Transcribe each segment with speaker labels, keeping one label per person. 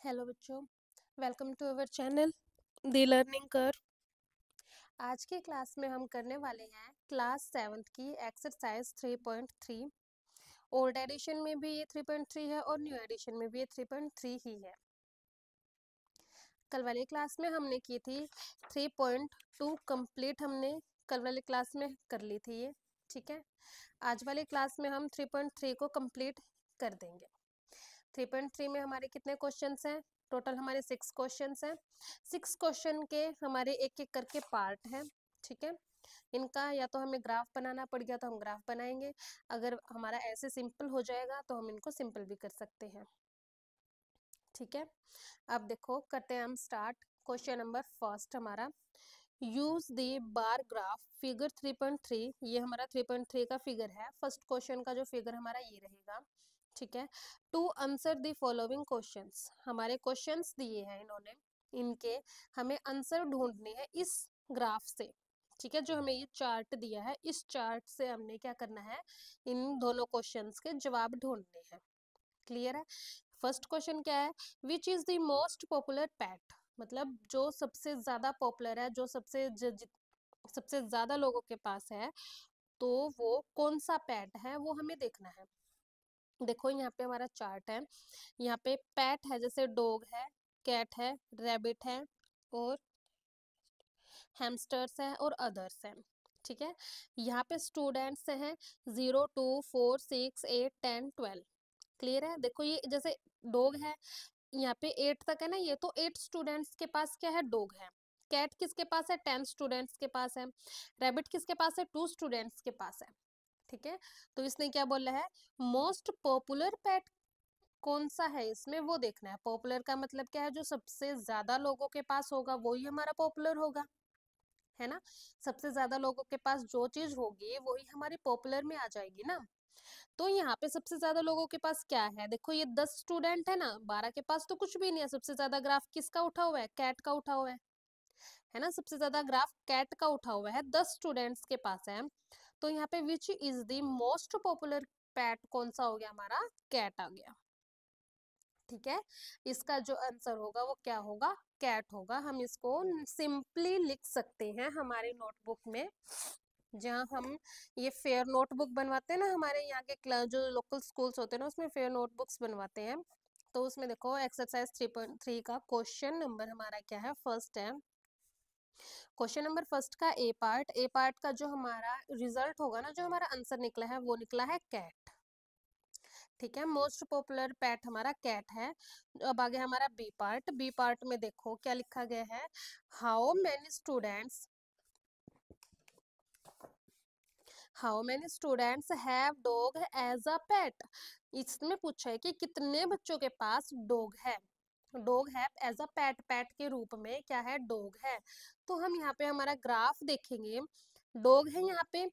Speaker 1: Hello बच्चों, welcome to our channel the learning curve. आज की क्लास में हम करने वाले हैं क्लास 7th की एक्सरसाइज 3.3। ओल्ड एडिशन में भी ये 3.3 है और न्यू एडिशन में भी ये 3.3 ही है। कल वाली क्लास में हमने की थी 3.2 कंप्लीट, हमने कल वाली क्लास में कर ली थी ये, ठीक है। आज वाली क्लास में हम 3.3 को कंप्लीट कर देंगे। 3.3 में हमारे कितने क्वेश्चंस हैं? टोटल हमारे 6 क्वेश्चंस हैं। 6 क्वेश्चन के हमारे एक एक करके पार्ट हैं, ठीक है। इनका या तो हमें ग्राफ बनाना पड़ गया तो हम ग्राफ बनाएंगे, अगर हमारा ऐसे सिंपल हो जाएगा तो हम इनको सिंपल भी कर सकते हैं, ठीक है। अब देखो करते हैं हम स्टार्ट। क्वेश्चन नंबर फर्स्ट हमारा, use the bar graph figure 3.3। ये हमारा 3.3 का फिगर है। फर्स्ट क्वेश्चन का जो फिगर हमारा ये रहेगा, ठीक है। To answer the following questions, हमारे क्वेश्चंस दिए हैं इन्होंने, इनके हमें आंसर ढूंढने हैं इस ग्राफ से, ठीक है। जो हमें ये चार्ट दिया है, इस चार्ट से हमने क्या करना है, इन दोनों क्वेश्चंस के जवाब ढूंढने हैं। क्लियर है? फर्स्ट क्वेश्चन क्या है, which is the most popular pet, मतलब जो सबसे ज्यादा पॉपुलर है, जो सबसे ज्यादा लोगों के पास है, तो वो कौन सा पेट है वो हमें देखना है। देखो यहाँ पे हमारा चार्ट है, यहाँ पे पेट है, जैसे डॉग है, कैट है, रैबिट है और हैमस्टर्स है और अदर्स है, ठीक है। यहाँ पे स्टूडेंट्स हैं 0 2 4 6 8 10 12। क्लियर है? देखो ये जैसे डॉग है, यहाँ पे 8 तक है ना, ये तो 8 स्टूडेंट्स के पास क्या है, डॉग है। कैट किसके पास है, 10 स्टूडेंट्स के पास है। रैबिट किसके पास है, 2 स्टूडेंट्स के पास है, ठीक है। तो इसने क्या बोला है, मोस्ट पॉपुलर पेट कौन सा है इसमें वो देखना है। पॉपुलर का मतलब क्या है, जो सबसे ज्यादा लोगों के पास होगा वही हमारा पॉपुलर होगा, है ना। सबसे ज्यादा लोगों के पास जो चीज होगी वही हमारी पॉपुलर में आ जाएगी ना। तो यहाँ पे सबसे ज्यादा लोगों के पास क्या है, देखो ये 10 स्टूडेंट है ना, 12 के पास तो कुछ भी नहीं है। सबसे ज्यादा ग्राफ किसका उठा हुआ है, कैट का उठा हुआ है ना। सबसे ज्यादा ग्राफ कैट का उठा हुआ है, 10 स्टूडेंट्स के पास है। तो यहाँ पे which is the most popular pet कौन सा हो गया, हमारा कैट आ गया, ठीक है। इसका जो आंसर होगा वो क्या होगा, कैट होगा। हम इसको सिंपली लिख सकते हैं हमारे नोटबुक में, जहाँ हम ये फेयर नोटबुक बनवाते हैं ना, हमारे यहाँ के जो लोकल स्कूल्स होते हैं ना, उसमें फेयर नोटबुक्स बनवाते हैं। तो उसमें देखो एक्सरसाइज 3.3 का क्वेश्चन नंबर हमारा क्या है, फर्स्ट है। क्वेश्चन नंबर फर्स्ट का ए पार्ट का जो हमारा रिजल्ट होगा ना, जो हमारा आंसर निकला है वो निकला है कैट, ठीक है। मोस्ट पॉपुलर पेट हमारा कैट है। अब आगे हमारा बी पार्ट में देखो क्या लिखा गया है, how many students have dog as a pet. इसमें पूछा है कि कितने बच्चों के पास डॉग है, डॉग है एज अ पेट, पेट के रूप में क्या है, डॉग है। तो हम यहाँ पे हमारा ग्राफ देखेंगे, डॉग है यहाँ पे,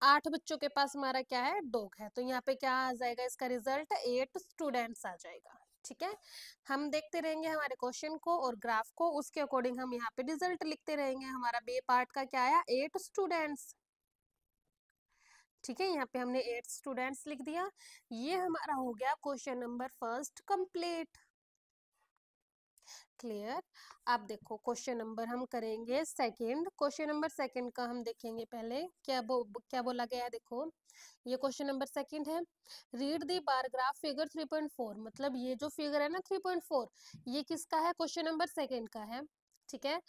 Speaker 1: 8 बच्चों के पास हमारा क्या है, डॉग है। तो यहाँ पे क्या आ जाएगा, इसका रिजल्ट 8 स्टूडेंट्स आ जाएगा, ठीक है। हम देखते रहेंगे हमारे क्वेश्चन को और ग्राफ को, उसके अकॉर्डिंग हम यहाँ पे रिजल्ट लिखते रहेंगे। हमारा बी पार्ट का क्या आया, 8 स्टूडेंट्स, ठीक है। यहाँ पे हमने 8 स्टूडेंट्स लिख दिया। ये हमारा हो गया question number first complete. Clear? अब देखो क्वेश्चन नंबर हम करेंगे सेकंड। क्वेश्चन नंबर सेकंड का हम देखेंगे पहले क्या बोला गया है। देखो ये क्वेश्चन नंबर सेकंड है, read the bar graph figure 3.4। मतलब ये जो फिगर है ना 3.4, ये किसका है, क्वेश्चन नंबर सेकंड का है, ठीक है।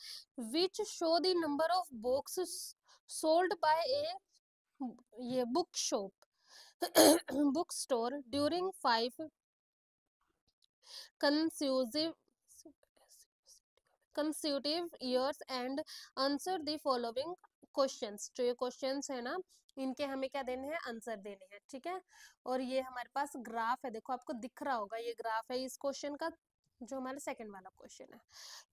Speaker 1: Which show the number of books sold by A, ये book shop book store during 5 consecutive consecutive years and answer the following questions। जो ये क्वेश्चंस है ना, इनके हमें क्या देने हैं, आंसर देने हैं, ठीक है। और ये हमारे पास ग्राफ है, देखो आपको दिख रहा होगा ये ग्राफ है इस क्वेश्चन का, जो हमारा सेकंड वाला क्वेश्चन है।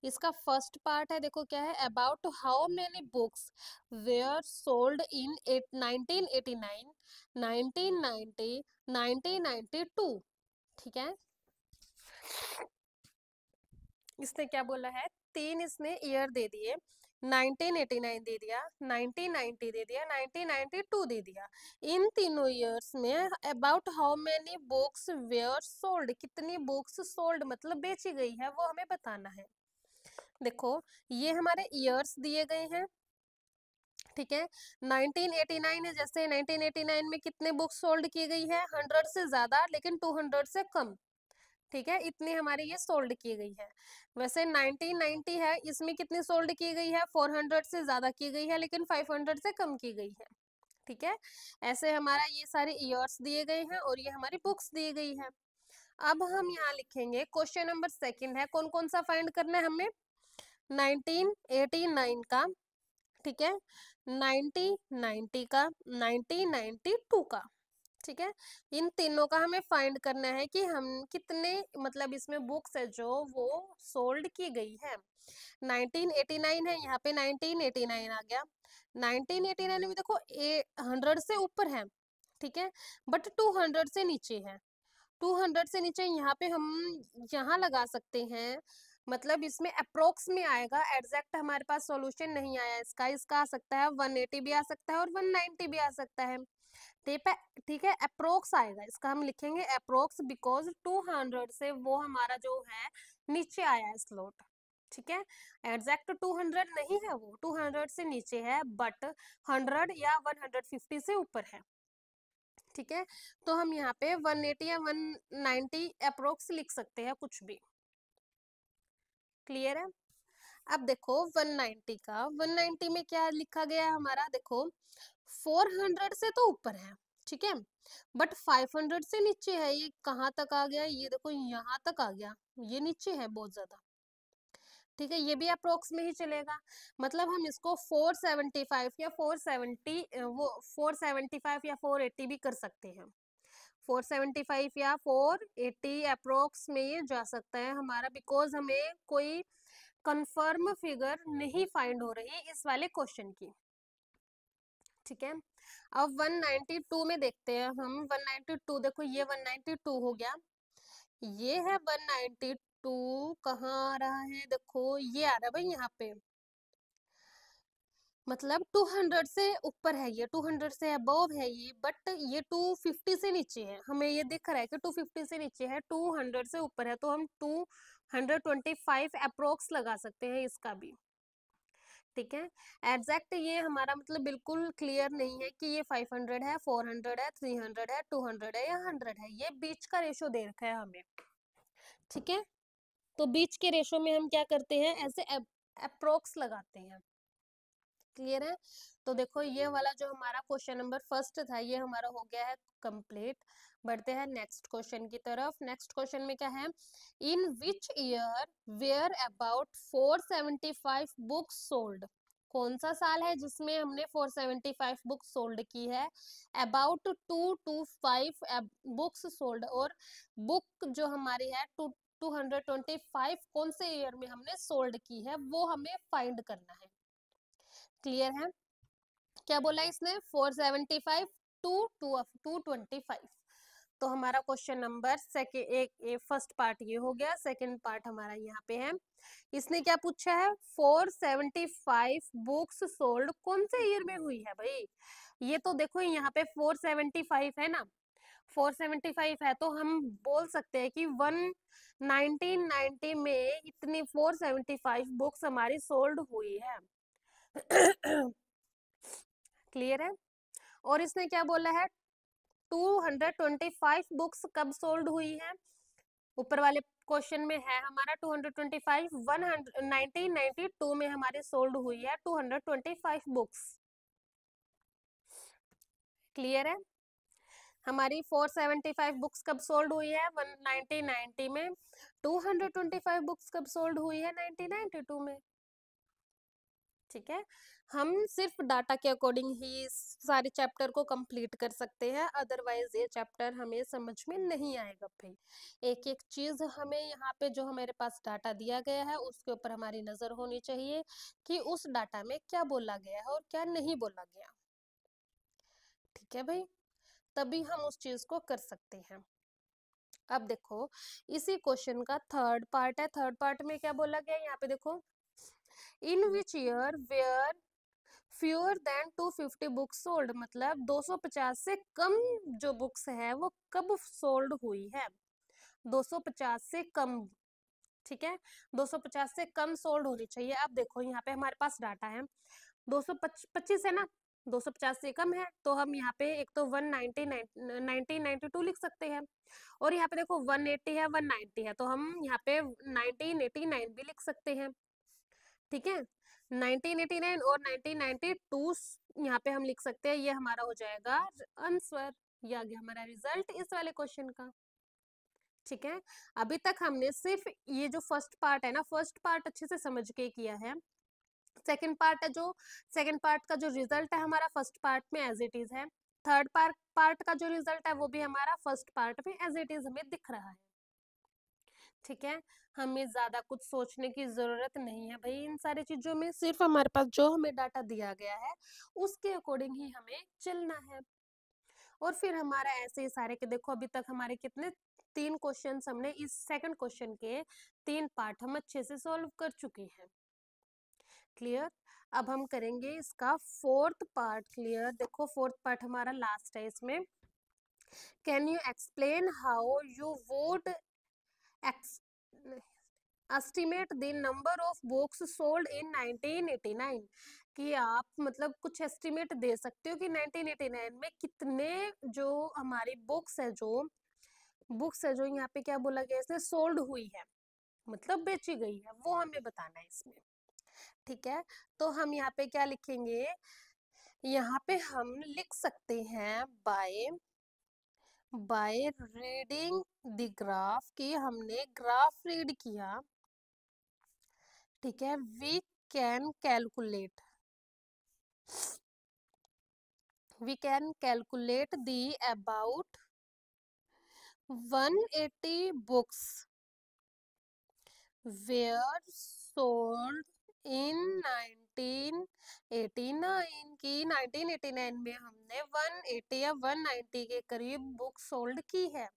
Speaker 1: इसका फर्स्ट पार्ट है, देखो क्या है, about how many books were sold in 1989 1990 1992, ठीक है। इसने क्या बोला है, 3 इसने ईयर दे दिए 1989 दे दिया, 1990 दे दिया, 1992 दे दिया। इन तीनों ईयर्स में about how many books were sold, कितनी बुक्स सोल्ड मतलब बेची गई है वो हमें बताना है। देखो ये हमारे ईयर्स दिए गए हैं, ठीक है। 1989 है, जैसे 1989 में कितने बुक्स सोल्ड की गई है, 100 से ज्यादा लेकिन 200 से कम, ठीक है, इतनी हमारी ये सोल्ड की गई है। वैसे 1990 है, इसमें कितनी सोल्ड की गई है, 400 से ज्यादा की गई है लेकिन 500 से कम की गई है, ठीक है। ऐसे हमारा ये सारे ईयर्स दिए गए हैं और ये हमारी बुक्स दी गई है। अब हम यहाँ लिखेंगे क्वेश्चन नंबर सेकंड है, कौन कौन सा फाइंड करना है हमें, 1989 का, ठीक है, 1990 का, 1992 का, ठीक है। इन तीनों का हमें फाइंड करना है कि हम कितने मतलब इसमें बुक्स है जो वो सोल्ड की गई है। 1989 है, यहाँ पे 1989 आ गया। 1989 में देखो 100 से ऊपर है, ठीक है, बट 200 से नीचे है। 200 से नीचे यहाँ पे हम यहाँ लगा सकते हैं, मतलब इसमें अप्रोक्स में आएगा, एग्जैक्ट हमारे पास सॉल्यूशन नहीं आया इसका। इसका आ सकता है 180 भी आ सकता है और 190 भी आ सकता है, ठीक है, अप्रोक्स आएगा इसका, हम लिखेंगे अप्रोक्स बिकॉज 200 से वो हमारा जो है नीचे आया है स्लोट, ठीक है। एग्जैक्ट 200 नहीं है, वो 200 से नीचे है बट 100 या 150 से ऊपर है, ठीक है। तो हम यहाँ पे 180 या 190 अप्रोक्स लिख सकते हैं, कुछ भी, क्लियर है। अब देखो 190 का, 190 में क्या लिखा गया है हमारा, देखो 400 से तो ऊपर है, ठीक है, बट 500 से नीचे है। ये कहाँ तक आ गया, ये देखो यहाँ तक आ गया, ये नीचे है बहुत ज्यादा, ठीक है। ये भी अप्रोक्स में ही चलेगा, मतलब हम इसको 475 या 470 वो 475 या 480 भी कर सकते हैं। 475 या 480 अप्रोक्स में ये जा सकता है हमारा, बिकॉज हमें कोई कंफर्म फिगर नहीं फाइंड हो रही इस वाले क्वेश्चन की, ठीक है। अब 192 में देखते हैं हम, 192 देखो ये 192 हो गया, ये है 192, कहाँ आ रहा है, देखो ये आ रहा है भाई यहाँ पे, मतलब 200 से ऊपर है ये, 200 से अबव है ये, बट ये 250 से नीचे है, हमें ये दिख रहा है कि 250 से नीचे है, 200 से ऊपर है, तो हम 225 अप्रोक्स लगा सकते हैं इसका भी, ठीक है। एग्जैक्ट ये हमारा मतलब बिल्कुल क्लियर नहीं है कि ये 500 है, 400 है, 300 है, 200 है या 100 है, ये बीच का रेशो दे रखा है हमें, ठीक है। तो बीच के रेशो में हम क्या करते हैं, ऐसे अप्रोक्स लगाते हैं, क्लियर है। तो देखो ये वाला जो हमारा क्वेश्चन नंबर फर्स्ट था ये हमारा हो गया है कंप्लीट। बढ़ते हैं नेक्स्ट क्वेश्चन की तरफ। नेक्स्ट क्वेश्चन में क्या है, in which year were about 475 books sold, कौन सा साल है जिसमें हमने 475 बुक्स सोल्ड की है, अबाउट 225 बुक्स सोल्ड, और बुक जो हमारी है 225 कौन से ईयर में हमने सोल्ड की है वो हमें फाइंड करना है, क्लियर है। क्या बोला इसने, 475 टू 225। तो हमारा क्वेश्चन नंबर सेकेंड, एक फर्स्ट पार्ट ये हो गया, सेकंड पार्ट हमारा यहाँ पे है। इसने क्या पूछा है, 475 बुक्स सोल्ड कौन से ईयर में हुई है भाई, ये तो देखो यहाँ पे 475 है ना, 475 है, तो हम बोल सकते हैं कि 1990 में इतनी 475 बुक्स हमारी सोल्ड हुई है। क्लियर है। और इसने क्या बोला है, 225 बुक्स कब सोल्ड हुई है, ऊपर वाले क्वेश्चन में है हमारा 225, 1992 में हमारी सोल्ड हुई है 225 बुक्स, क्लियर है। हमारी 475 बुक्स कब सोल्ड हुई है 1990 में, 225 बुक्स कब सोल्ड हुई है 1992 में, ठीक है। हम सिर्फ डाटा के अकॉर्डिंग ही सारे चैप्टर को कंप्लीट कर सकते हैं, अदरवाइज ये चैप्टर हमें समझ में नहीं आएगा भाई। एक एक चीज हमें यहाँ पे जो हमारे पास डाटा दिया गया है उसके ऊपर हमारी नजर होनी चाहिए कि उस डाटा में क्या बोला गया है और क्या नहीं बोला गया, ठीक है भाई, तभी हम उस चीज को कर सकते हैं। अब देखो इसी क्वेश्चन का थर्ड पार्ट है, थर्ड पार्ट में क्या बोला गया, यहाँ पे देखो in which year were fewer than 250 books sold, मतलब 250 से कम जो बुक्स है वो कब सोल्ड हुई है, 250 से कम, ठीक है, 250 से कम सोल्ड होनी चाहिए। अब देखो यहाँ पे हमारे पास डाटा है 225 है ना, 250 से कम है तो हम यहाँ पे एक तो 1992 लिख सकते हैं, और यहाँ पे देखो 180 है 190 है तो हम यहाँ पे 1989 भी लिख सकते हैं, ठीक है। 1989 और 1992 यहाँ पे हम लिख सकते हैं, ये हमारा हो जाएगा आंसर, ये आ गया हमारा रिजल्ट इस वाले क्वेश्चन का, ठीक है। अभी तक हमने सिर्फ ये जो फर्स्ट पार्ट है ना, फर्स्ट पार्ट अच्छे से समझ के किया है। सेकंड पार्ट है जो, सेकंड पार्ट का जो रिजल्ट है हमारा फर्स्ट पार्ट में एज इट इज है, थर्ड पार्ट का जो रिजल्ट है वो भी हमारा फर्स्ट पार्ट में एज इट इज हमें दिख रहा है, ठीक है। हमें ज्यादा कुछ सोचने की जरूरत नहीं है भाई इन सारी चीजों में, सिर्फ हमारे पास जो हमें डाटा दिया गया है उसके अकॉर्डिंग ही हमें चलना है। और फिर हमारा ऐसे ही सारे के देखो अभी तक हमारे कितने 3 क्वेश्चंस हमने इस सेकंड क्वेश्चन के 3 पार्ट हम अच्छे से सॉल्व कर चुके हैं, क्लियर। अब हम करेंगे इसका फोर्थ पार्ट, क्लियर। देखो फोर्थ पार्ट हमारा लास्ट है इसमें, can you explain how you would estimate the number of books sold in 1989, कि आप मतलब कुछ एस्टिमेट दे सकते हो कि 1989 में कितने जो हमारी बुक्स है जो यहाँ पे क्या बोला गया इसमें सोल्ड हुई है, मतलब बेची गई है, वो हमें बताना है इसमें, ठीक है। तो हम यहाँ पे क्या लिखेंगे, यहाँ पे हम लिख सकते हैं बाय रीडिंग द ग्राफ, कि हमने ग्राफ रीड किया, ठीक है। We can calculate the about 180 books were sold in 1989, की 1989 में हमने 180 या 190 के करीब बुक सोल्ड की है।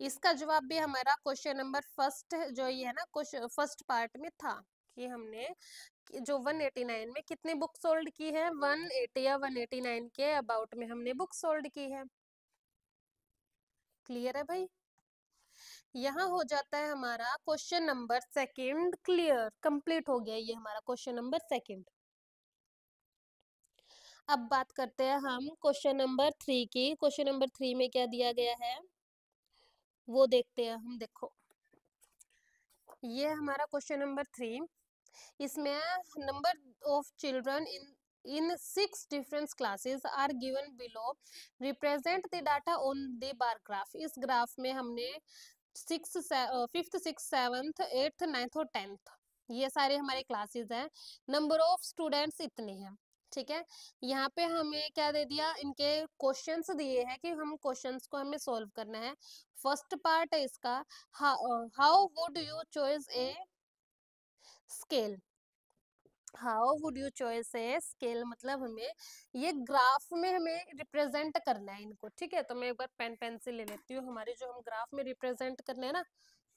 Speaker 1: इसका जवाब भी हमारा क्वेश्चन नंबर फर्स्ट जो ये है ना, क्वेश्चन फर्स्ट पार्ट में था कि हमने जो 189 में कितनी बुक सोल्ड की है, 180 या 189 के अबाउट में हमने बुक सोल्ड की है, क्लियर है भाई। यहाँ हो जाता है हमारा question number second clear, complete हो गया ये हमारा क्वेश्चन नंबर सेकंड। अब बात करते हैं हम क्वेश्चन नंबर 3 की। क्वेश्चन नंबर 3 में क्या दिया गया है वो देखते हैं हम। देखो ये हमारा क्वेश्चन नंबर 3, इसमें number of children in 6 different classes are given below, represent the data on the bar graph। इस ग्राफ में हमने 5th 6th 7th 8th 9th और 10th ये सारे हमारे क्लासेस हैं, नंबर ऑफ स्टूडेंट्स इतने हैं, ठीक है। यहाँ पे हमें क्या दे दिया, इनके क्वेश्चंस दिए हैं कि हम क्वेश्चंस को हमें सॉल्व करना है। फर्स्ट पार्ट है इसका, how would you choice a scale, how would you choice a scale, मतलब हमें ये ग्राफ में हमें रिप्रेजेंट करना है इनको, ठीक है। तो मैं एक बार पेन पेंसिल ले लेती हूँ, हमारे जो हम ग्राफ में रिप्रेजेंट करने हैं ना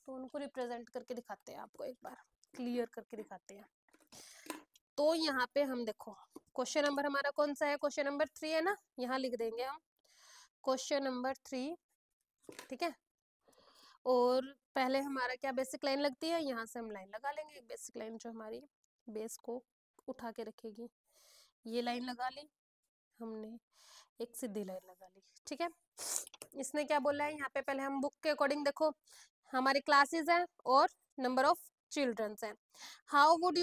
Speaker 1: तो उनको रिप्रेजेंट करके दिखाते हैं, आपको एक बार क्लियर करके दिखाते हैं। तो यहाँ पे हम देखो क्वेश्चन नंबर हमारा कौन सा है, क्वेश्चन नंबर 3 है ना, यहाँ लिख देंगे हम क्वेश्चन नंबर 3, ठीक है। और पहले हमारा क्या बेसिक लाइन लगती है, यहाँ से हम लाइन लगा लेंगे, एक बेसिक लाइन जो हमारी बेस को उठा के रखेगी, ये लाइन लगा ली हमने, एक सीधी लाइन लगा ली, ठीक है। इसने क्या बोला है यहाँ पे, पहले हम बुक के अकॉर्डिंग देखो हमारी क्लासेस है और नंबर ऑफ चिल्ड्रंस है। How would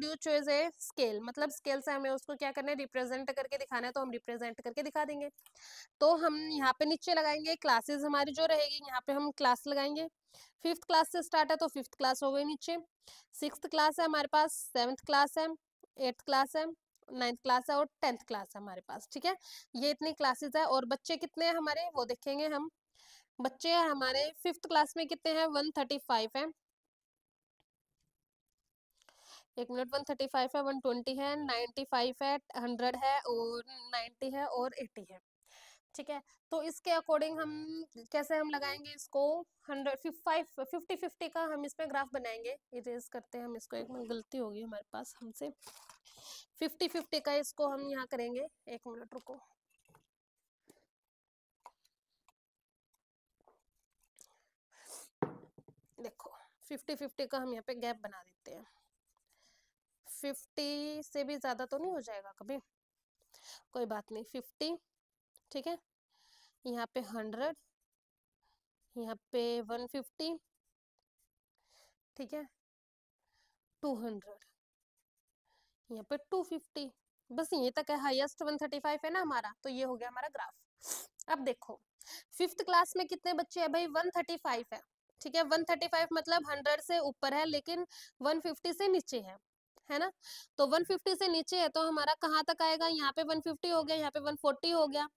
Speaker 1: you choice a scale, मतलब स्केल से हमें उसको क्या करना है, रिप्रेजेंट करके दिखाना है, तो हम रिप्रेजेंट करके दिखा देंगे। तो हम यहाँ पे नीचे लगाएंगे क्लासेस हमारी जो रहेगी, यहाँ पे हम क्लास लगाएंगे, 5th क्लास से स्टार्ट है तो 5th क्लास हो गई नीचे, 6th क्लास है हमारे पास, 7th क्लास है, 8th क्लास है, 9th क्लास है और 10th क्लास है हमारे पास, ठीक है। ये इतनी क्लासेस है और बच्चे कितने हैं हमारे वो देखेंगे हम। बच्चे हमारे 5th क्लास में कितने हैं, 135 है, एक मिनट, 135 है, 120 है, 95 है, 100 है और 90 है और 80 है, ठीक है, तो इसके अकॉर्डिंग हम कैसे हम लगाएंगे इसको, 50-50 का हम इसमें ग्राफ बनाएंगे। इरेज करते हैं हम इसको, एक मिनट, गलती होगी हमारे पास हमसे। 50-50 का इसको हम यहाँ करेंगे, एक मिनट रुको। देखो 50-50 का हम यहाँ पे गैप बना देते हैं। 50 से भी ज्यादा तो नहीं हो जाएगा कभी, कोई बात नहीं, 50, ठीक है, यहाँ पे 100, यहाँ पे 150, ठीक है, 200, यहाँ पे 250, बस यहीं तक है। हाईएस्ट 135 है ना हमारा, तो ये हो गया हमारा ग्राफ। अब देखो 5th क्लास में कितने बच्चे हैं भाई, 135 है, ठीक है, 135 मतलब 100 से ऊपर है लेकिन 150 से नीचे है ना, तो 150 से नीचे है तो हमारा कहाँ तक आएगा, यहाँ पे 150 हो गया, यहाँ पे 140 हो गया,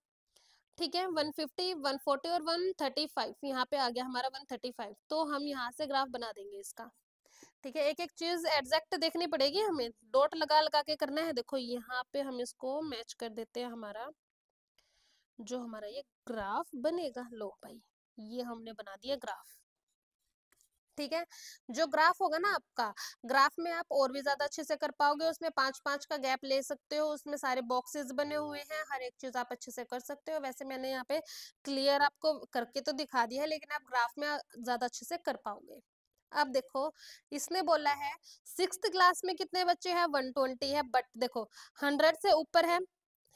Speaker 1: ठीक है, 150, 140 और 135, यहाँ पे आ गया हमारा 135, तो हम यहाँ से ग्राफ बना देंगे इसका, ठीक है। एक एक चीज एग्जैक्ट देखनी पड़ेगी हमें, डॉट लगा लगा के करना है। देखो यहाँ पे हम इसको मैच कर देते हैं, हमारा जो हमारा ये ग्राफ बनेगा, लो भाई ये हमने बना दिया ग्राफ, ठीक है। जो ग्राफ होगा ना आपका, ग्राफ में आप और भी ज्यादा अच्छे से कर पाओगे, उसमें 5-5 का गैप ले सकते हो, उसमें सारे बॉक्सेस बने हुए हैं, हर एक चीज आप अच्छे से कर सकते हो। वैसे मैंने यहाँ पे क्लियर आपको करके तो दिखा दिया है, लेकिन आप ग्राफ में ज्यादा अच्छे से कर पाओगे। अब देखो इसने बोला है 6th क्लास में कितने बच्चे हैं, 120 है, बट देखो 100 से ऊपर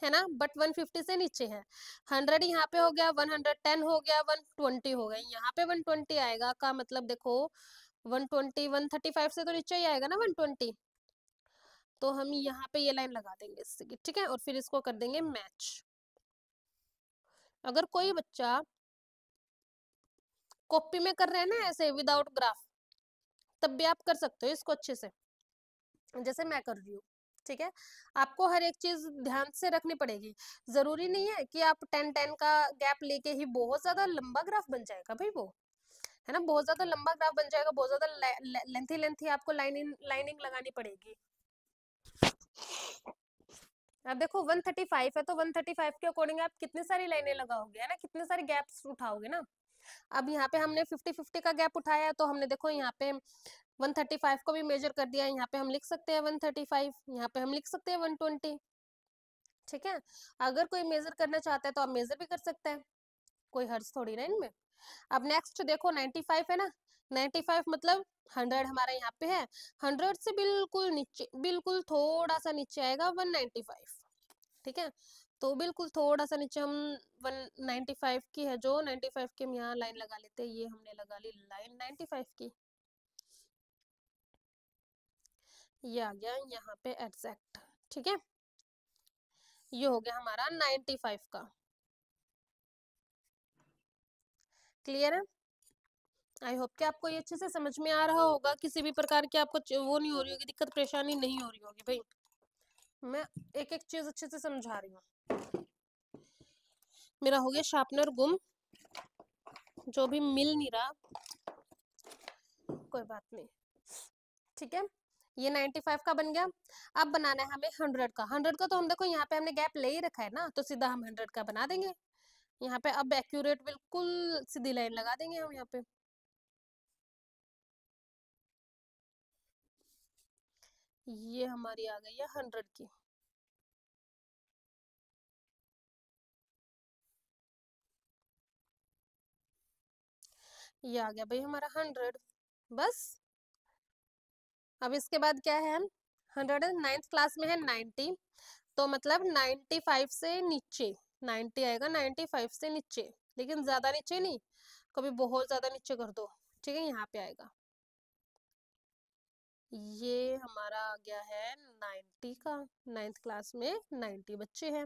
Speaker 1: है ना, बट 150 से नीचे है। 100 यहाँ पे हो गया, 110 हो गया, 120 हो गया, यहाँ पे 120 आएगा, का मतलब देखो 120, 135 से तो नीचे ही आएगा ना 120, तो हम यहाँ पे ये लाइन लगा देंगे इससे, ठीक है, और फिर इसको कर देंगे मैच। अगर कोई बच्चा कॉपी में कर रहे हैं ना ऐसे विदाउट ग्राफ, तब भी आप कर सकते हो इसको अच्छे से, जैसे मैं कर रही हूँ, ठीक है। आपको हर एक चीज ध्यान से रखनी पड़ेगी, जरूरी नहीं है कि आप 10-10 का गैप लेके ही बहुत ज्यादा लंबा ग्राफ बन जाएगा भाई, वो है ना, बहुत ज्यादा लंबा ग्राफ बन जाएगा, बहुत ज्यादा लेंथी लेंथी आपको लाइनिंग लगानी पड़ेगी। अब देखो 135 है, तो 135 के अकॉर्डिंग आप कितनी सारी लाइनें लगाओगे, है ना, कितने सारे गैप्स उठाओगे ना। अब यहाँ पे हमने 50-50 का गैप उठाया है, तो हमने देखो यहाँ पे 135 को भी मेजर कर दिया है, यहाँ पे हम लिख सकते हैं 135, यहाँ पे हम लिख सकते हैं 120, ठीक है। अगर कोई मेजर करना चाहता है तो आप मेजर भी कर सकते हैं, कोई हर्ज थोड़ी ना इनमें। अब नेक्स्ट देखो 95 है ना, 95 मतलब 100 हमारा यहाँ पे है, 100 से बिल्कुल नीचे, बिल्कुल थोड़ा सा नीचे आएगा 195, ठीक है, तो बिल्कुल थोड़ा सा नीचे हम 195 की है, जो 95 की हम यहाँ लाइन लगा लेते हैं, ये हमने लगा ली लाइन 95 की, ये आ गया यहाँ पे एग्जैक्ट, ठीक है, ये हो गया हमारा 95 का। क्लियर है, आई होप कि आपको ये अच्छे से समझ में आ रहा होगा, किसी भी प्रकार की आपको वो नहीं हो रही होगी, दिक्कत परेशानी नहीं हो रही होगी भाई, मैं एक एक चीज अच्छे से समझा रही हूँ। मेरा हो गया शार्पनर गुम, जो भी मिल नहीं रहा, कोई बात नहीं, ठीक है, ये 95 का बन गया। अब बनाना है हमें 100 का, 100 का तो हम देखो यहाँ पे हमने गैप ले ही रखा है ना, तो सीधा हम 100 का बना देंगे यहाँ पे। अब एक्यूरेट बिल्कुल सीधी लाइन लगा देंगे हम यहाँ पे, ये हमारी आ गई है 100 की, ये आ गया भाई हमारा 100, बस। अब इसके बाद क्या है, 109th क्लास में है 90, तो मतलब 95 से नीचे, 90 आएगा 95 से नीचे, लेकिन ज्यादा नीचे नहीं, कभी बहुत ज्यादा नीचे कर दो, ठीक है, यहाँ पे आएगा। ये हमारा आ गया है 90 का, 9th क्लास में 90 बच्चे हैं।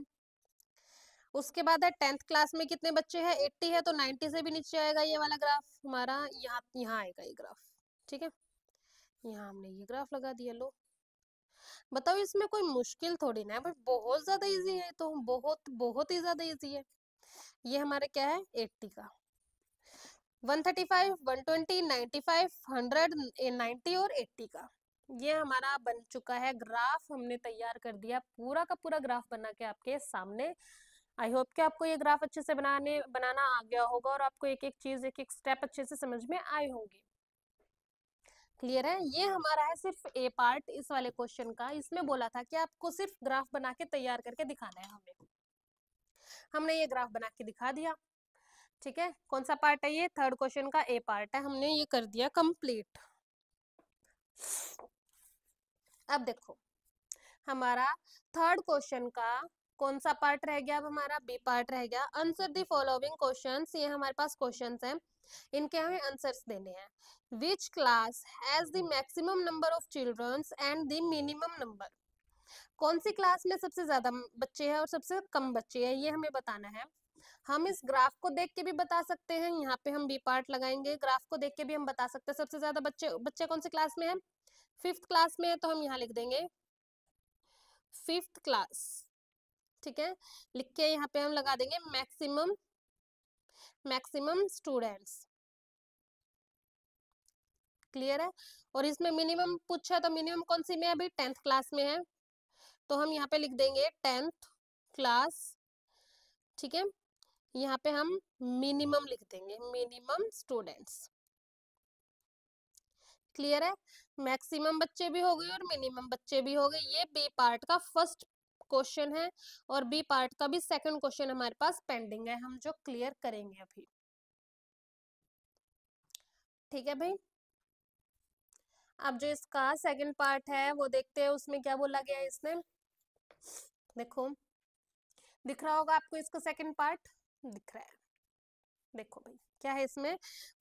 Speaker 1: उसके बाद है 10th क्लास में कितने बच्चे हैं, 80 है, तो 90 से भी नीचे आएगा ये वाला ग्राफ हमारा, यहाँ यहाँ आएगा ये ग्राफ, ठीक है, यहाँ हमने ये ग्राफ लगा दिया। लो बताओ, इसमें कोई मुश्किल थोड़ी ना है भाई, बहुत ज्यादा इजी है, तो बहुत बहुत ही ज्यादा इजी है। ये हमारे क्या है 80 का, 135, 120, 95, 100, 90 और 80 का, ये हमारा बन चुका है ग्राफ, हमने तैयार कर दिया, पूरा का पूरा ग्राफ बना के आपके सामने। आई होप कि आपको ये ग्राफ अच्छे से बनाना आ गया होगा और आपको एक एक चीज, एक एक स्टेप अच्छे से समझ में आए होंगे। क्लियर है? ये हमारा है सिर्फ ए पार्ट इस वाले क्वेश्चन का। इसमें बोला था कि आपको सिर्फ ग्राफ बना के तैयार करके दिखाना है हमें। हमने ये ग्राफ बना के दिखा दिया। ठीक है, कौन सा पार्ट है ये? थर्ड क्वेश्चन का ए पार्ट है, हमने ये कर दिया कंप्लीट। अब देखो हमारा थर्ड क्वेश्चन का कौन सा पार्ट रह गया? अब हमारा बी पार्ट रह गया। Answer the following questions. ये हमारे पास क्वेश्चंस हैं, इनके हमें आंसर्स देने हैं। Which class has the maximum number of children's and the minimum number? कौन सी क्लास में सबसे ज्यादा बच्चे हैं और सबसे कम बच्चे हैं, ये हमें बताना है। हम इस ग्राफ को देख के भी बता सकते हैं, यहाँ पे हम बी पार्ट लगाएंगे। ग्राफ को देख के भी हम बता सकते हैं सबसे ज्यादा बच्चे बच्चे कौन सी क्लास में है? फिफ्थ क्लास में है, तो हम यहाँ लिख देंगे फिफ्थ क्लास। ठीक है, लिख के यहाँ पे हम लगा देंगे मैक्सिमम स्टूडेंट्स। क्लियर है? और इसमें मिनिमम पूछा, तो मिनिमम कौन सी में है? अभी 10th क्लास में है, तो हम यहाँ पे लिख देंगे 10th क्लास। ठीक है, यहाँ पे हम मिनिमम लिख देंगे, मिनिमम स्टूडेंट्स। क्लियर है? मैक्सिमम बच्चे भी हो गए और मिनिमम बच्चे भी हो गए। ये बी पार्ट का फर्स्ट क्वेश्चन है और बी पार्ट का भी सेकंड क्वेश्चन हमारे पास पेंडिंग है, हम जो क्लियर करेंगे अभी। ठीक है भाई, अब जो इसका सेकंड पार्ट है वो देखते हैं, उसमें क्या बोला गया है। इसने देखो, दिख रहा होगा आपको इसका सेकंड पार्ट? दिख रहा है। देखो भाई क्या है इसमें,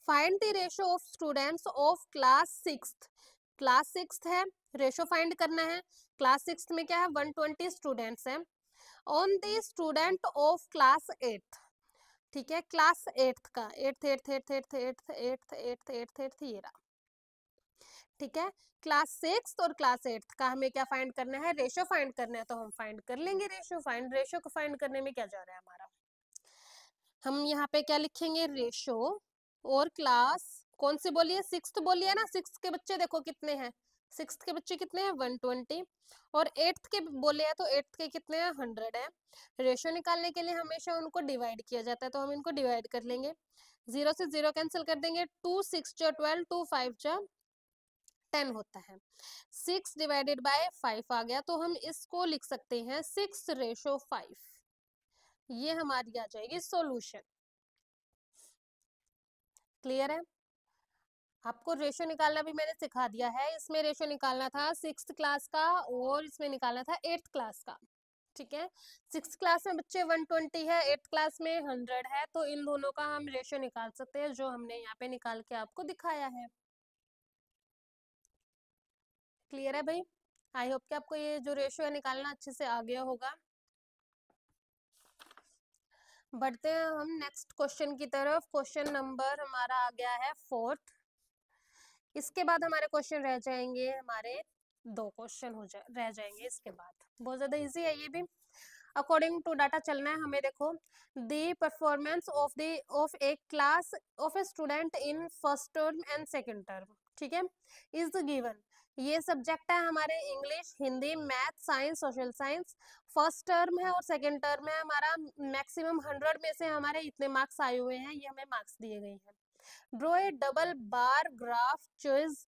Speaker 1: find the ratio of students of class sixth. Class sixth है, रेशियो फाइंड करना है। क्लास सिक्स्थ में क्या है? 120 स्टूडेंट्स हैं on the student of class eighth. ठीक है, क्लास एट्थ का, eighth eighth eighth eighth eighth eighth eighth eighth eighth ये रहा। ठीक है, क्लास सिक्स और क्लास एट्थ का हमें क्या फाइंड करना है? रेशियो फाइंड करना है, तो हम फाइंड कर लेंगे रेशियो। रेशियो को फाइंड करने में क्या जा रहा है हमारा? हम यहाँ पे क्या लिखेंगे? रेशियो और क्लास कौन सी बोली है? सिक्स्थ बोली है ना। सिक्स्थ के बच्चे देखो कितने हैं, सिक्स्थ के बच्चे कितने हैं? 120। और एट्थ के बोले हैं तो एट्थ के कितने हैं? 100 है। रेशियो निकालने के लिए हमेशा उनको डिवाइड किया जाता है, तो हम इनको डिवाइड कर लेंगे। 0 से 0 कैंसिल कर देंगे। 2 6 जा 12, 2 5 जा 10 होता है। 6 डिवाइडेड बाय 5 आ गया, तो हम इसको लिख सकते हैं 6:5। ये हमारी आ जाएगी सॉल्यूशन। क्लियर है? आपको रेशियो निकालना भी मैंने सिखा दिया है। इसमें रेशियो निकालना था सिक्स्थ क्लास का और इसमें निकालना था एट्थ क्लास का। ठीक है, सिक्स क्लास में बच्चे 120 है, एट्थ क्लास में 100 है, तो इन दोनों का हम रेशियो निकाल सकते हैं, जो हमने यहाँ पे निकाल के आपको दिखाया है। क्लियर है भाई? आई होप कि आपको ये जो रेशियो है निकालना अच्छे से आ गया होगा। बढ़ते हैं हम नेक्स्ट क्वेश्चन की तरफ। क्वेश्चन नंबर हमारा आ गया है 4th। इसके बाद हमारे क्वेश्चन रह जाएंगे, हमारे 2 क्वेश्चन रह जाएंगे इसके बाद। बहुत ज्यादा इजी है ये भी। अकॉर्डिंग टू डाटा चलना है हमें। देखो, the performance of A class of a student in first term and second term. ठीक है, इज गिवन। ये सब्जेक्ट है हमारे English, Hindi, math, science, social science. First term है और सेकंड टर्म है हमारा। मैक्सिमम 100 में से हमारे इतने मार्क्स आए हुए हैं, ये हमें मार्क्स दिए गए हैं। Draw A double bar graph choice.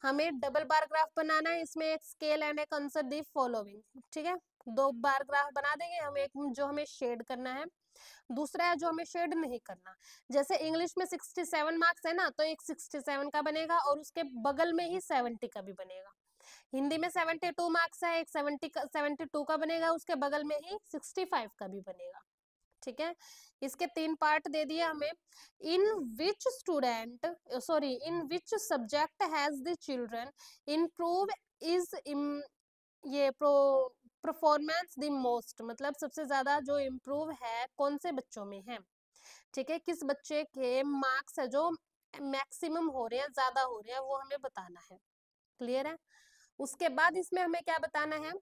Speaker 1: हमें डबल बार ग्राफ बनाना है। इसमें एक स्केल एंड एक आंसर दी फॉलोइंग। ठीक है, 2 बार ग्राफ बना देंगे हम। एक जो हमें शेड करना है, दूसरा है जो हमें शेड नहीं करना। जैसे इंग्लिश में 67 मार्क्स है ना, तो एक 67 का बनेगा और उसके बगल में ही 70 का भी बनेगा। हिंदी में 72 मार्क्स है, एक 72 का बनेगा, उसके बगल में ही 65 का भी बनेगा। ठीक है, इसके 3 पार्ट दे दिए हमें। In which student sorry in which subject has the children improve is ये परफॉर्मेंस द मोस्ट, मतलब सबसे ज्यादा जो इम्प्रूव है कौन से बच्चों में है। ठीक है, किस बच्चे के मार्क्स है जो मैक्सिमम हो रहे हैं, ज्यादा हो रहे हैं, वो हमें बताना है। क्लियर है? उसके बाद इसमें हमें क्या बताना है?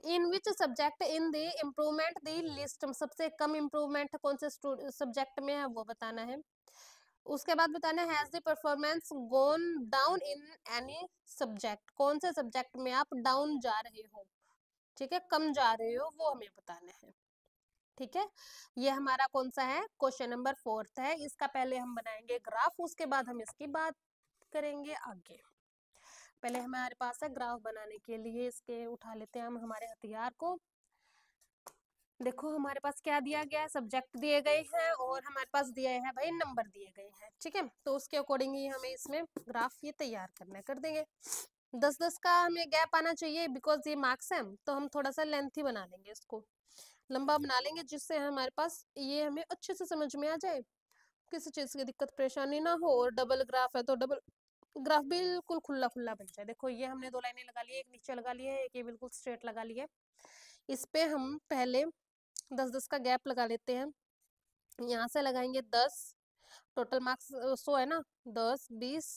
Speaker 1: In which subject in the improvement the least, सबसे कम इम्प्रूवमेंट कौन से सब्जेक्ट में है वो बताना है। उसके बाद बताना है has the performance gone down in any subject, कौन से सब्जेक्ट में आप डाउन जा रहे हो। ठीक है, कम जा रहे हो, वो हमें बताना है। ठीक है, ये हमारा कौन सा है, क्वेश्चन नंबर 4 है। इसका पहले हम बनाएंगे ग्राफ, उसके बाद हम इसकी बात करेंगे आगे। पहले हमारे पास है ग्राफ बनाने के लिए, इसके उठा लेते हैं हम हमारे हथियार को। देखो हमारे पास क्या दिया गया है, सब्जेक्ट दिए गए हैं और हमारे पास दिए हैं भाई नंबर दिए गए हैं। ठीक है, तो उसके अकॉर्डिंग ही हमें इसमें ग्राफ ये तैयार करना है, कर देंगे। 10-10 का हमें गैप आना चाहिए, बिकॉज ये मार्क्स है, तो हम थोड़ा सा लेंथी बना लेंगे, इसको लंबा बना लेंगे, जिससे हमारे पास ये हमें अच्छे से समझ में आ जाए, किसी चीज की दिक्कत परेशानी ना हो। और डबल ग्राफ है तो डबल ग्राफ बिल्कुल खुला खुला बन जाए। देखो ये हमने 2 लाइनें लगा ली है, एक नीचे लगा ली है, एक ये बिल्कुल स्ट्रेट लगा ली है। इस पे हम पहले 10-10 का गैप लगा लेते हैं। यहाँ से लगाएंगे 10, टोटल मार्क्स 100 है ना, 10 20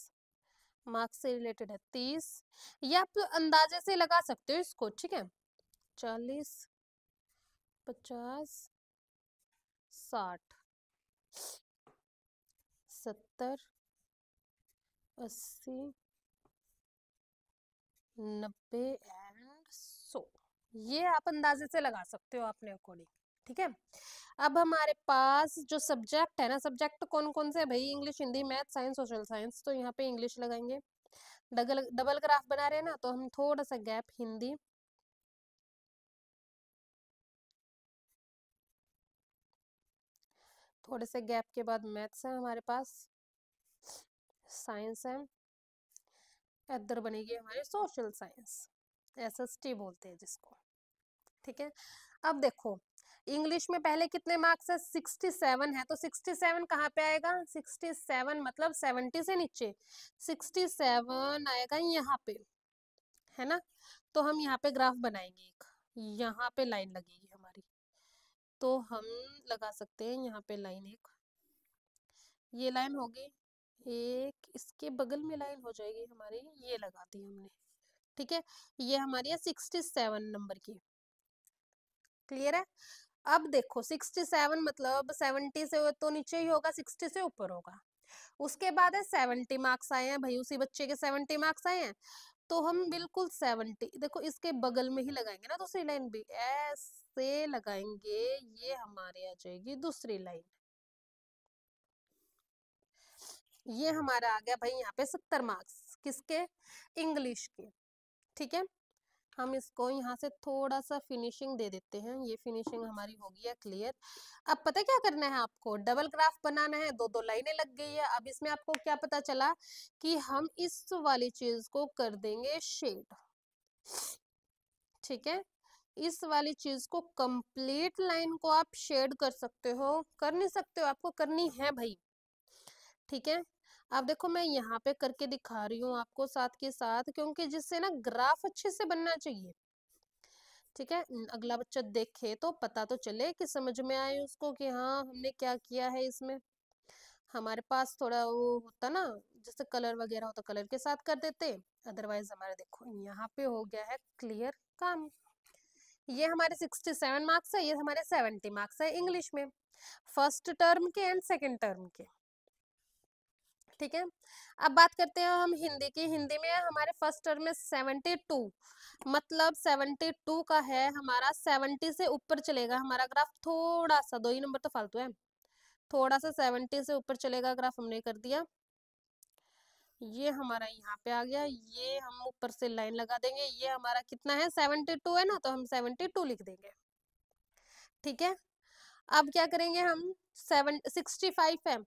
Speaker 1: मार्क्स से रिलेटेड है 30, या आप अंदाजे से लगा सकते हो इसको। ठीक है, 40 50 60 70 80 90 एंड 100, ये आप अंदाजे से लगा सकते हो अपने अकॉर्डिंग। ठीक है, अब हमारे पास जो सब्जेक्ट है ना, सब्जेक्ट कौन कौन से है भाई, English, Hindi, math, science, social science, तो यहाँ पे इंग्लिश लगाएंगे। डबल डबल ग्राफ बना रहे हैं ना, तो हम थोड़ा सा गैप हिंदी, थोड़े से गैप के बाद मैथ्स है हमारे पास, साइंस है, इधर बनेगी हमारी सोशल साइंस, SST बोलते हैं जिसको। ठीक है, अब देखो इंग्लिश में पहले कितने मार्क्स है, 67 है, तो 67 कहाँ पे आएगा, 67 मतलब 70 से नीचे 67 आएगा यहाँ पे, है ना। तो हम यहाँ पे ग्राफ बनाएंगे, एक यहाँ पे लाइन लगेगी हमारी, तो हम लगा सकते हैं यहाँ पे लाइन, एक ये लाइन होगी, एक इसके बगल में लाइन हो जाएगी हमारी, ये लगा दी हमने। ठीक है, ये हमारी है 67 नंबर की, क्लियर है। अब देखो 67 मतलब 70 से तो नीचे ही होगा, 60 से ऊपर होगा। उसके बाद है 70 मार्क्स आए हैं भाई, उसी बच्चे के 70 मार्क्स आए हैं, तो हम बिल्कुल 70 देखो इसके बगल में ही लगाएंगे ना, दूसरी लाइन भी ऐसे लगाएंगे, ये हमारे आ जाएगी दूसरी लाइन। ये हमारा आ गया भाई यहाँ पे 70 मार्क्स, किसके, इंग्लिश के। ठीक है, हम इसको यहाँ से थोड़ा सा फिनिशिंग दे देते हैं, ये फिनिशिंग हमारी हो गई है क्लियर। अब पता क्या करना है आपको, डबल ग्राफ बनाना है, 2-2 लाइनें लग गई है। अब इसमें आपको क्या पता चला कि हम इस वाली चीज को कर देंगे शेड। ठीक है, इस वाली चीज को कंप्लीट लाइन को आप शेड कर सकते हो, कर नहीं सकते हो, आपको करनी है भाई। ठीक है, अब देखो मैं यहाँ पे करके दिखा रही हूँ आपको साथ के साथ, क्योंकि जिससे ना ग्राफ अच्छे से बनना चाहिए। ठीक है, अगला बच्चा देखे तो पता तो चले, कि समझ में आए उसको कि हाँ हमने क्या किया है इसमें। हमारे पास थोड़ा वो होता ना, जैसे कलर वगैरह हो तो कलर के साथ कर देते, अदरवाइज हमारे देखो यहाँ पे हो गया है क्लियर काम। ये हमारे 67 मार्क्स है, ये हमारे 70 मार्क्स है इंग्लिश में, फर्स्ट टर्म के एंड सेकेंड टर्म के। ठीक है, अब बात करते हैं हम हिंदी की। हिंदी में हमारे फर्स्ट टर्म में 72, मतलब 72 का है हमारा, 70 से ऊपर चलेगा हमारा ग्राफ, थोड़ा सा 2 ही नंबर तो फालतू है, थोड़ा सा 70 से ऊपर चलेगा ग्राफ, हमने कर दिया। ये हमारा यहाँ पे आ गया, ये हम ऊपर से लाइन लगा देंगे, ये हमारा कितना है 72 है ना, तो हम 72 लिख देंगे। ठीक है, अब क्या करेंगे हम, 65 है,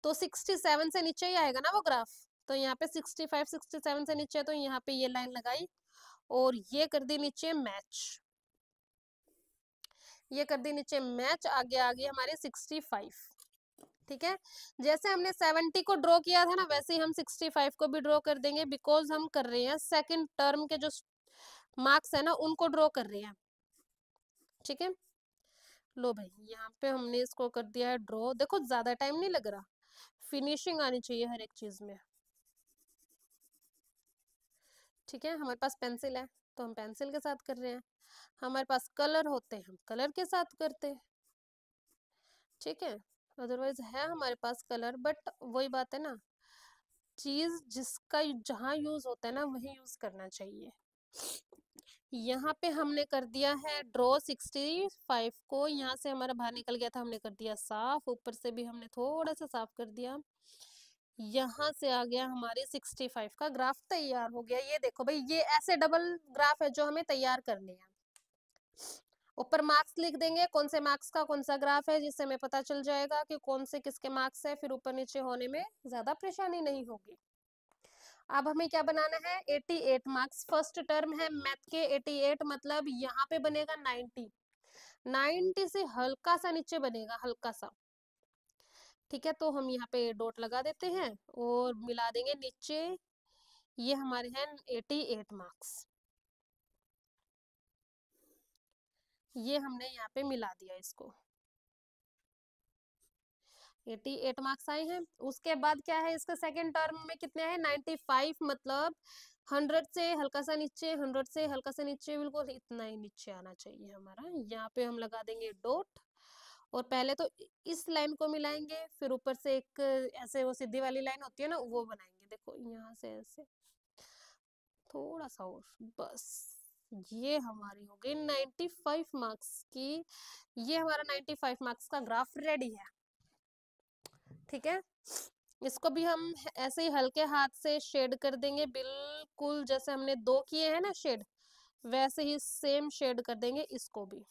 Speaker 1: तो 67 से नीचे ही आएगा ना वो ग्राफ, तो यहाँ पे 65 67 से नीचे, तो यहाँ पे ये लाइन लगाई और ये कर दी नीचे मैच, ये कर दी नीचे मैच, आगे आ गई हमारे 65। ठीक है, जैसे हमने 70 को ड्रॉ किया था ना, वैसे ही हम 65 को भी ड्रॉ कर देंगे, बिकॉज हम कर रहे हैं सेकंड टर्म के जो मार्क्स है ना उनको ड्रॉ कर रहे हैं। ठीक है, लो भाई यहाँ पे हमने इसको कर दिया है ड्रॉ, देखो ज्यादा टाइम नहीं लग रहा, फिनिशिंग आनी चाहिए हर एक चीज में। ठीक है, हमारे पास पेंसिल है तो हम पेंसिल के साथ कर रहे हैं, हमारे पास कलर होते हैं हम कलर के साथ करते हैं। ठीक है, अदरवाइज है हमारे पास कलर, बट वही बात है ना, चीज जिसका जहाँ यूज होता है ना वही यूज करना चाहिए। यहाँ पे हमने कर दिया है ड्रॉ 65 को, यहाँ से हमारा बाहर निकल गया था, हमने कर दिया साफ, ऊपर से भी हमने थोड़ा सा साफ कर दिया। यहाँ से आ गया हमारे 65 का ग्राफ तैयार हो गया। ये देखो भाई, ये ऐसे डबल ग्राफ है जो हमें तैयार करने हैं। ऊपर मार्क्स लिख देंगे, कौन से मार्क्स का कौन सा ग्राफ है, जिससे हमें पता चल जाएगा कि कौन से किसके मार्क्स है, फिर ऊपर नीचे होने में ज्यादा परेशानी नहीं होगी। अब हमें क्या बनाना है, 88 मार्क्स। फर्स्ट टर्म है मैथ के 88, मतलब यहाँ पे बनेगा 90। 90 से हल्का सा नीचे बनेगा, हल्का सा। ठीक है, तो हम यहाँ पे डॉट लगा देते हैं और मिला देंगे नीचे। ये हमारे हैं 88 मार्क्स, ये हमने यहाँ पे मिला दिया इसको। 88 मार्क्स आए हैं। उसके बाद क्या है, इसके सेकंड टर्म में कितने हैं, 95, मतलब 100 से हल्का सा नीचे, 100 से हल्का सा नीचे, बिल्कुल इतना ही नीचे आना चाहिए हमारा। यहाँ पे हम लगा देंगे डॉट, और पहले तो इस लाइन को मिलाएंगे, फिर ऊपर से एक ऐसे वो सीधी वाली लाइन होती है ना, वो बनाएंगे। देखो यहाँ से ऐसे थोड़ा सा और, बस। ये हमारी हो गई 95 मार्क्स की। ये हमारा 95 मार्क्स का ग्राफ रेडी है। ठीक है, इसको भी हम ऐसे ही हल्के हाथ से शेड कर देंगे, बिल्कुल जैसे हमने दो किए हैं ना शेड, वैसे ही सेम शेड कर देंगे इसको भी।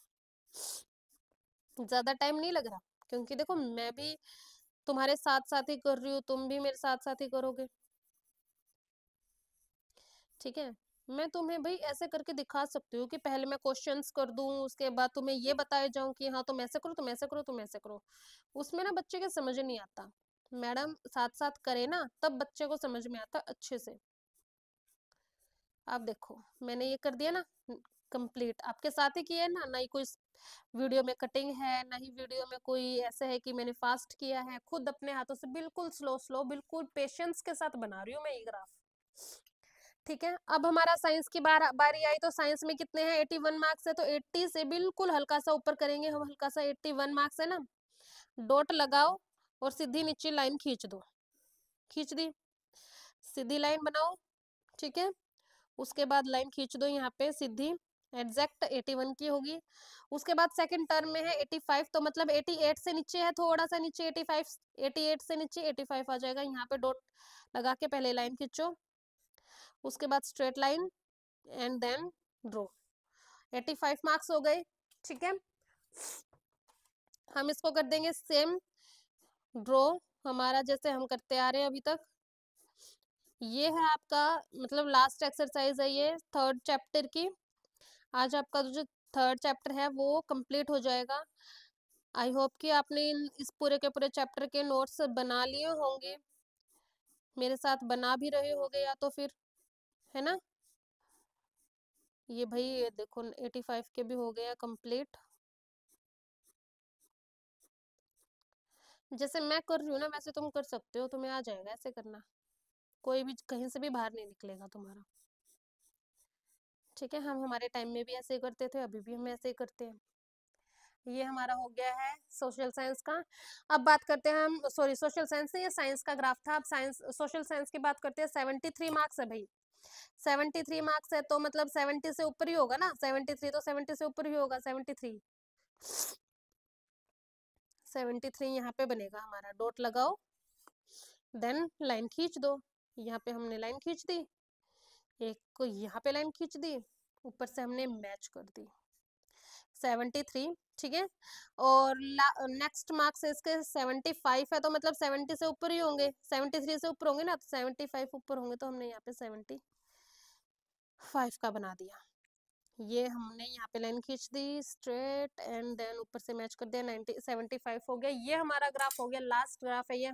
Speaker 1: ज्यादा टाइम नहीं लग रहा, क्योंकि देखो मैं भी तुम्हारे साथ साथ ही कर रही हूँ, तुम भी मेरे साथ साथ ही करोगे। ठीक है, मैं तुम्हें भाई ऐसे करके दिखा सकती हूँ कि पहले मैं क्वेश्चंस कर दूं, उसके बाद तुम्हें ये बताया जाऊं कि हाँ तुम ऐसे करो, तुम ऐसे करो, तुम ऐसे करो। उसमें ना बच्चे के समझ नहीं आता। मैडम साथ साथ करे ना, तब बच्चे को समझ में आता अच्छे से। आप देखो मैंने ये कर दिया ना कंप्लीट, आपके साथ ही किया है ना, ना ही कोई वीडियो में कटिंग है, ना ही वीडियो में कोई ऐसे है कि मैंने फास्ट किया है, खुद अपने हाथों से बिल्कुल स्लो स्लो, बिल्कुल पेशेंस के साथ बना रही हूँ मैं ये ग्राफ। ठीक है, अब हमारा साइंस की बारी आई, तो साइंस में कितने हैं, 81 मार्क्स है, तो 80 से बिल्कुल हल्का सा ऊपर करेंगे हम, हल्का सा। 81 मार्क्स है ना, डॉट लगाओ और सीधी नीचे लाइन खींच दो, खींच दी, सीधी लाइन बनाओ। ठीक है, उसके बाद लाइन खींच दो यहाँ पे सीधी, एग्जैक्ट 81 की होगी। उसके बाद सेकंड टर्म में है 85, तो मतलब 88 से नीचे है, थोड़ा सा नीचे 85, 88 से नीचे 85 आ जाएगा। यहाँ पे डॉट लगा के पहले लाइन खींचो, उसके बाद straight line and then draw. 85 marks हो गए। ठीक है, हम इसको कर देंगे सेम ड्रॉ, हमारा जैसे हम करते आ रहे हैं अभी तक। ये है आपका मतलब लास्ट एक्सरसाइज है ये थर्ड चैप्टर की। आज आपका जो थर्ड चैप्टर है वो कंप्लीट हो जाएगा। आई होप कि आपने इस पूरे के पूरे चैप्टर के नोट्स बना लिए होंगे, मेरे साथ बना भी रहे होगे या तो फिर, है ना। ये भाई ये देखो 85 के भी हो गया कंप्लीट। जैसे मैं कर रही हूँ ना, वैसे तुम कर सकते हो, तुम्हें आ जाएगा ऐसे करना, कोई भी कहीं से भी बाहर नहीं निकलेगा तुम्हारा। ठीक है, हम हमारे टाइम में भी ऐसे ही करते थे, अभी भी हम ऐसे ही करते हैं। ये हमारा हो गया है सोशल साइंस का। अब बात करते हैं हम, सॉरी सोशल साइंस से, ये साइंस का ग्राफ था। अब साइंस सोशल साइंस की बात करते हैं। 73 मार्क्स है भाई, 73 मार्क्स है, तो मतलब 70 से ऊपर ही होगा ना, 73 तो 70 से ऊपर ही होगा। 73 यहाँ पे बनेगा हमारा, डॉट लगाओ देन लाइन खींच दो। यहाँ पे हमने लाइन खींच दी, एक को यहाँ पे लाइन खींच दी, ऊपर से हमने मैच कर दी 73। ठीक है, और नेक्स्ट मार्क्स इसके 75 है, तो मतलब 70 से ऊपर ही होंगे, 73 से ऊपर होंगे ना, तो 75 ऊपर होंगे, तो हमने यहाँ पे 75 का बना दिया। ये हमने यहाँ पे लाइन खींच दी स्ट्रेट एंड देन ऊपर से मैच कर दिया, 75 हो गया। ये हमारा ग्राफ हो गया, लास्ट ग्राफ है ये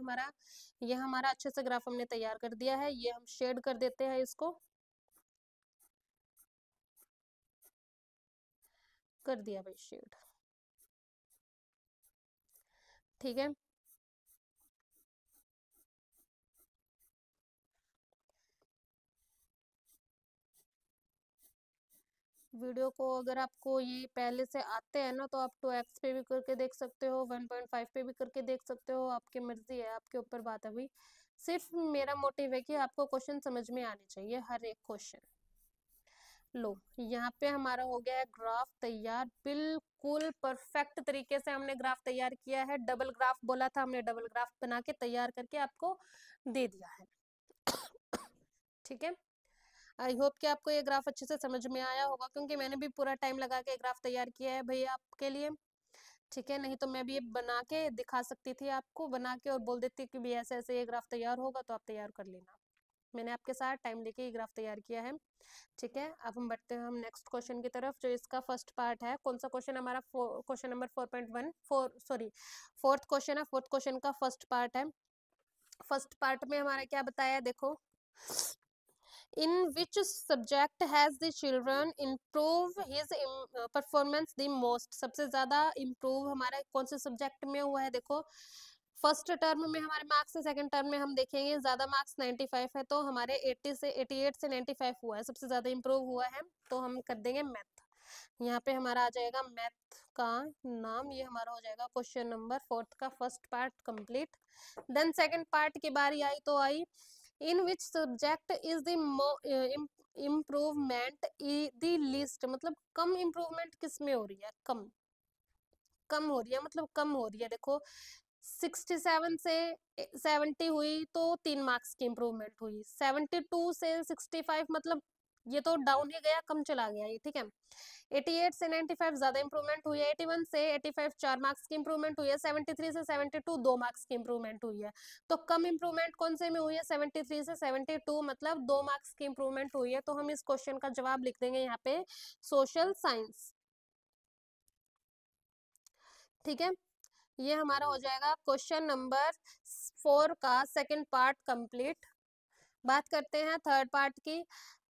Speaker 1: हमारा अच्छे से ग्राफ हमने तैयार कर दिया है। ये हम शेड कर देते हैं इसको, कर दिया भाई शेड। ठीक है, वीडियो को अगर आपको ये पहले से आते हैं ना, तो आप 2x पे भी करके देख सकते हो, 1.5 पे भी करके देख सकते हो, आपकी मर्जी है, आपके ऊपर बात है भाई। सिर्फ मेरा मोटिव है कि आपको क्वेश्चन समझ में आने चाहिए, हर एक क्वेश्चन। लो यहाँ पे हमारा हो गया है ग्राफ तैयार, बिल्कुल परफेक्ट तरीके से हमने ग्राफ तैयार किया है। डबल ग्राफ बोला था हमने, डबल ग्राफ बना के तैयार करके आपको दे दिया है। ठीक है, आई होप कि आपको ये ग्राफ अच्छे से समझ में आया होगा, क्योंकि मैंने भी पूरा टाइम लगा के ग्राफ तैयार किया है भैया आपके लिए। ठीक है, नहीं तो मैं भी ये बना के दिखा सकती थी आपको, बना के और बोल देती कि भी ऐसे ऐसे ये ग्राफ तैयार होगा तो आप तैयार कर लेना। मैंने आपके साथ टाइम लेके ये ग्राफ तैयार किया है। ठीक है, अब हम बढ़ते हैं हम नेक्स्ट क्वेश्चन की तरफ, जो इसका फर्स्ट पार्ट है। कौन सा क्वेश्चन हमारा? Question number 4.1 sorry fourth question है। फोर्थ क्वेश्चन का फर्स्ट पार्ट है। फर्स्ट पार्ट में हमारा क्या बताया, देखो, in which subject has the children improve his performance the most? सबसे ज्यादा improve हमारा कौन से सब्जेक्ट में हुआ है? देखो, फर्स्ट टर्म में हमारे मार्क्स है, सेकंड टर्म में हम देखेंगे ज्यादा मार्क्स 95 है, तो हमारे 80 से 88 से 95 हुआ है, सबसे ज्यादा इम्प्रूव हुआ है। तो हम कर देंगे मैथ। यहाँ पे हमारा आ जाएगा मैथ का नाम, ये हमारा हो जाएगा क्वेश्चन नंबर फोर्थ का first part complete. Then second part की बारी आई तो आई, in which subject is the improvement the least? मतलब कम इम्प्रूवमेंट किस में हो रही है? कम कम हो रही है, मतलब कम हो रही है। देखो 67 से 70 हुई तो 3 मार्क्स की इम्प्रूवमेंट हुई, 72 से 65 मतलब ये तो डाउन ही गया, कम चला गया ये। ठीक है, 88 से 95 ज्यादा इंप्रूवमेंट हुई है, 81 से 85 4 मार्क्स की इंप्रूवमेंट हुई है, 73 से 72 2 मार्क्स की इंप्रूवमेंट हुई है। तो कम इंप्रूवमेंट कौन से में हुई है? 73 से 72, मतलब 2 मार्क्स की इंप्रूवमेंट हुई है। तो हम इस क्वेश्चन का जवाब लिख देंगे यहाँ पे सोशल साइंस। ठीक है, ये हमारा हो जाएगा क्वेश्चन नंबर 4 का सेकंड पार्ट कंप्लीट। बात करते हैं थर्ड पार्ट की।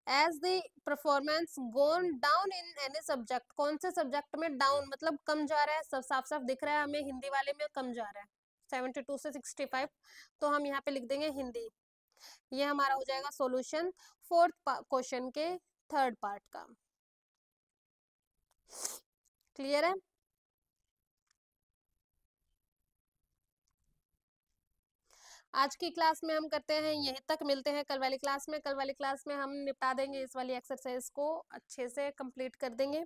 Speaker 1: As the performance gone down in any subject? कौन से सब्जेक्ट में डाउन मतलब कम जा रहा है? सब साफ साफ दिख रहा है हमें, हिंदी वाले में कम जा रहा है 72 से 65, तो हम यहाँ पे लिख देंगे हिंदी। ये हमारा हो जाएगा सॉल्यूशन फोर्थ क्वेश्चन के थर्ड पार्ट का। क्लियर है? आज की क्लास में हम करते हैं यहीं तक, मिलते हैं कल वाली क्लास में। कल वाली क्लास में हम निपटा देंगे इस वाली एक्सरसाइज को, अच्छे से कंप्लीट कर देंगे।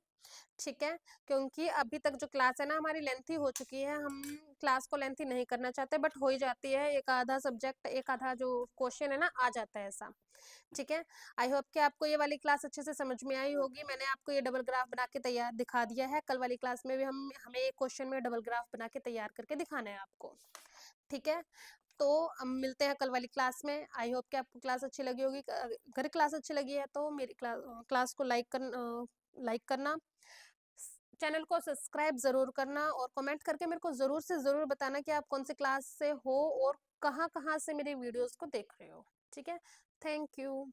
Speaker 1: ठीक है, क्योंकि अभी तक जो क्लास है ना हमारी लेंथी हो चुकी है, हम क्लास को लेंथी नहीं करना चाहते, बट हो ही जाती है, एक आधा सब्जेक्ट एक आधा जो क्वेश्चन है ना आ जाता है ऐसा। ठीक है, आई होप कि आपको ये वाली क्लास अच्छे से समझ में आई होगी। मैंने आपको ये डबल ग्राफ बना के तैयार दिखा दिया है, कल वाली क्लास में भी हमें एक क्वेश्चन में डबल ग्राफ बना के तैयार करके दिखाना है आपको। ठीक है, तो हम मिलते हैं कल वाली क्लास में। आई होप कि आपको क्लास अच्छी लगी होगी। अगर क्लास अच्छी लगी है तो मेरी क्लास को लाइक करना, चैनल को सब्सक्राइब जरूर करना, और कमेंट करके मेरे को जरूर से जरूर बताना कि आप कौन सी क्लास से हो और कहाँ कहाँ से मेरी वीडियोस को देख रहे हो। ठीक है, थैंक यू।